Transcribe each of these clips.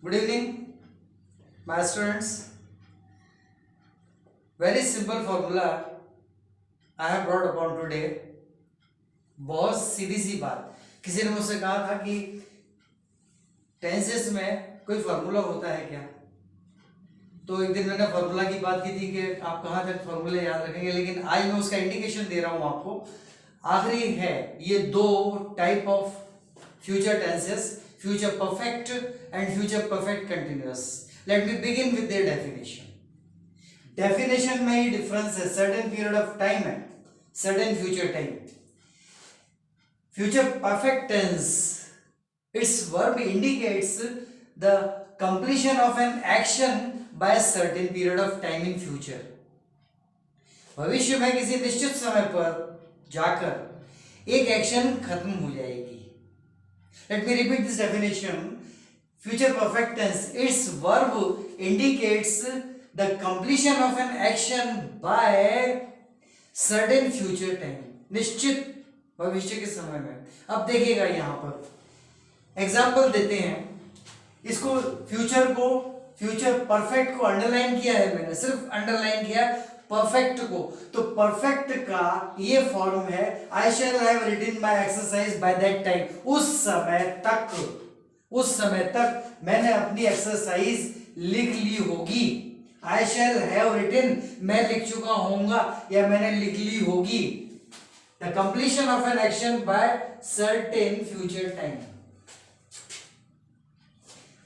Good evening, my students. Very simple formula I have brought upon today. बहुत सीधी सी बात. किसी ने मुझसे कहा था कि टेंसेस में कोई फार्मूला होता है क्या? तो एक दिन मैंने फार्मूला की बात की थी कि आप कहाँ तक फार्मूले याद रखेंगे, लेकिन आज मैं उसका इंडिकेशन दे रहा हूँ आपको. आखिरी है ये दो type of future tenses, future perfect and future perfect continuous. Let me begin with their definition. Definition में ही डिफरेंस है, सर्टेन पीरियड ऑफ टाइम है, certain future time. Future perfect tense, its verb indicates the completion of an action by a certain period of time in future. भविष्य में किसी निश्चित समय पर जाकर एक एक्शन खत्म हो जाएगी. Let me repeat this definition. Future perfect tense, its verb indicates the completion of an action by certain future time. निश्चित भविष्य के समय में. अब देखिएगा यहाँ पर एग्जाम्पल देते हैं. इसको फ्यूचर को, फ्यूचर परफेक्ट को अंडरलाइन किया है मैंने, सिर्फ अंडरलाइन किया परफेक्ट को. तो परफेक्ट का ये फॉर्म है I shall have written my exercise by that time. उस समय तक मैंने अपनी एक्सरसाइज लिख ली होगी. आई शैल हैव रिटन, मैं लिख चुका होऊंगा या मैंने लिख ली होगी. The completion of an action by certain future time.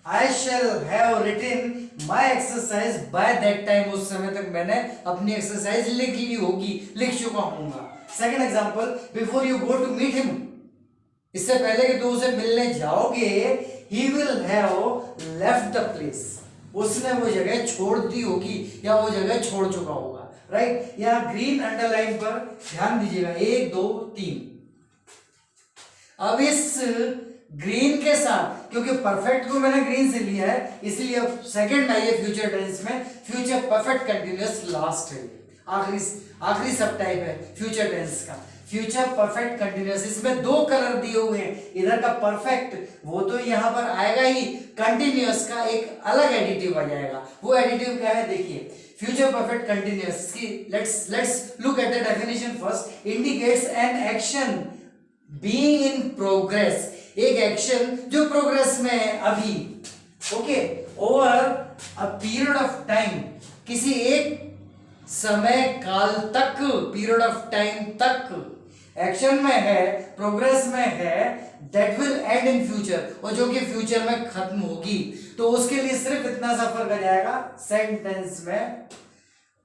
I shall have written my exercise by that time. उस समय तक मैंने अपनी एक्सरसाइज लिख ली होगी, लिख चुका हूँगा. Second example, before you go to meet him, इससे पहले कि तुम उसे मिलने जाओगे, he will have left the place. उसने वो जगह छोड़ दी होगी या वो जगह छोड़ चुका होगा. राइट, यहाँ ग्रीन अंडरलाइन पर ध्यान दीजिएगा. 1 2 3. अब इस ग्रीन के साथ, क्योंकि परफेक्ट को मैंने ग्रीन से लिया है, इसलिए अब सेकंड आई है फ्यूचर टेंस में फ्यूचर परफेक्ट कंटिन्यूअस लास्ट है. आखिरी सब टाइप है फ्यूचर टेंस का, फ्यूचर परफेक्ट कंटिन्यूअस. इसमें दो कलर दिए हुए हैं, इधर का परफेक्ट वो तो यहाँ पर आएगा ही, कंटिन्यूअस का एक अलग एडिटिव आ जाएगा. वो एडिटिव क्या है देखिए. फ्यूचर परफेक्ट कंटिन्यूअस की let's look at the definition first. Indicates an action being in progress. एक एक्शन जो प्रोग्रेस में है अभी. Okay, over a period of time, किसी एक समय काल तक, पीरियड ऑफ टाइम तक एक्शन में है, प्रोग्रेस में है, that will and in future, और जो कि फ्यूचर में खत्म होगी. तो उसके लिए सिर्फ इतना सा फर्क आ जाएगा सेंटेंस में.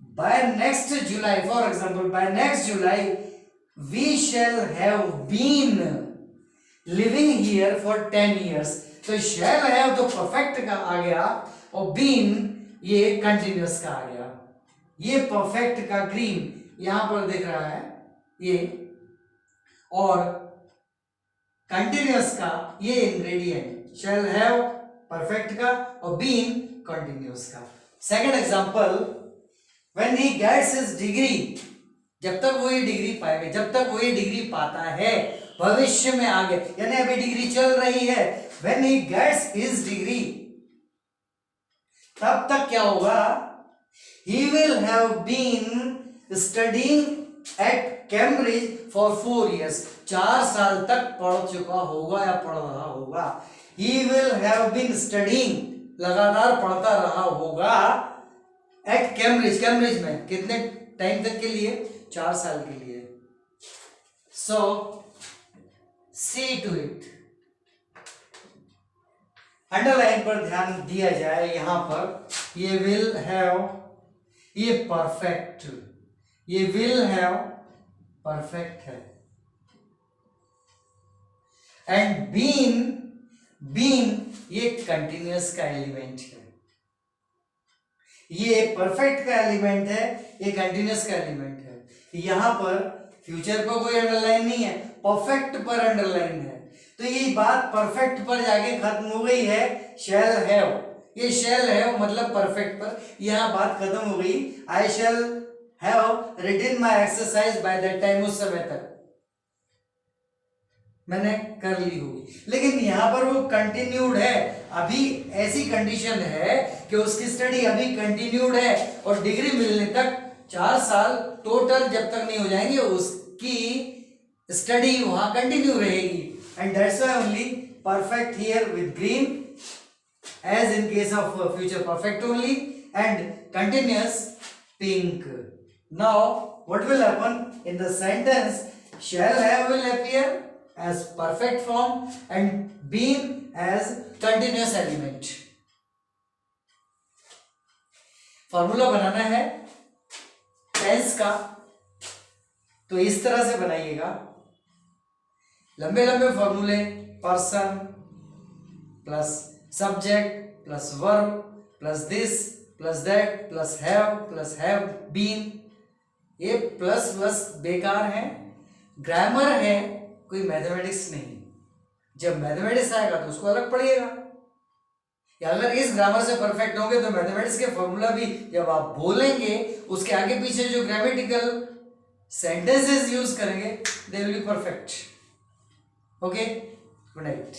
By next July, for example, by next July we shall have been living here for 10 years. तो शैल हैव तो परफेक्ट का आ गया और बीन ये कंटिन्यूअस का आ गया. ये परफेक्ट का ग्रीन यहां पर दिख रहा है ये, और कंटिन्यूअस का ये इंग्रेडिएंट शैल हैव परफेक्ट का और बीन कंटिन्यूअस का. Second example, when he gets his degree, जब तक वो ये डिग्री पाएगा, जब तक वो ये डिग्री पाता है, भविष्य में आगे, यानी अभी डिग्री चल रही है. When he gets his degree, तब तक क्या होगा? He will have been studying at Cambridge for 4 years. 4 साल तक पढ़ चुका होगा या पढ़ रहा होगा. He will have been studying, लगातार पढ़ता रहा होगा at Cambridge. कैम्ब्रिज में कितने टाइम तक के लिए? 4 साल के लिए. So see to it. Underline पर ध्यान दिया जाए. यहां पर ये विल हैव, ये परफेक्ट, ये विल हैव परफेक्ट है. एंड बीन ये कंटिन्यूअस का एलिमेंट है. ये परफेक्ट का एलिमेंट है, ये कंटिन्यूअस का एलिमेंट है. यहां पर फ्यूचर पर कोई अंडरलाइन नहीं है, परफेक्ट पर अंडरलाइन है. तो ये बात परफेक्ट पर जाके खत्म हो गई है. शैल हैव, ये शैल हैव मतलब परफेक्ट पर, यहां बात खत्म हो गई. I shall have written my exercise by that time, उस समय तक. मैंने कर ली होगी, लेकिन यहाँ पर वो कंटिन्यूड है, अभी ऐसी कंडीशन है कि उसकी स्टडी अभी कंटिन्यूड है और डिग्री मिलने तक 4 साल टोटल जब तक नहीं हो जाएंगे उसकी स्टडी वहां कंटिन्यू रहेगी। And that's why only perfect here with green as in case of future perfect only, and continuous pink. Now what will happen in the sentence? Shall have will appear as perfect form and been as continuous element. Formula बनाना है tense का, तो इस तरह से बनाइएगा, लंबे लंबे फॉर्मूले, person plus subject plus verb plus this plus that plus have been, ये प्लस प्लस बेकार है, ग्रामर है, कोई मैथमेटिक्स नहीं। जब मैथमेटिक्स आएगा तो उसको अलग पढ़िएगा, या अगर इस ग्रामर से परफेक्ट होंगे तो मैथमेटिक्स के फॉर्मूला भी जब आप बोलेंगे उसके आगे पीछे जो ग्रामेटिकल सेंटेंसेस यूज करेंगे they will be perfect. Okay, good night.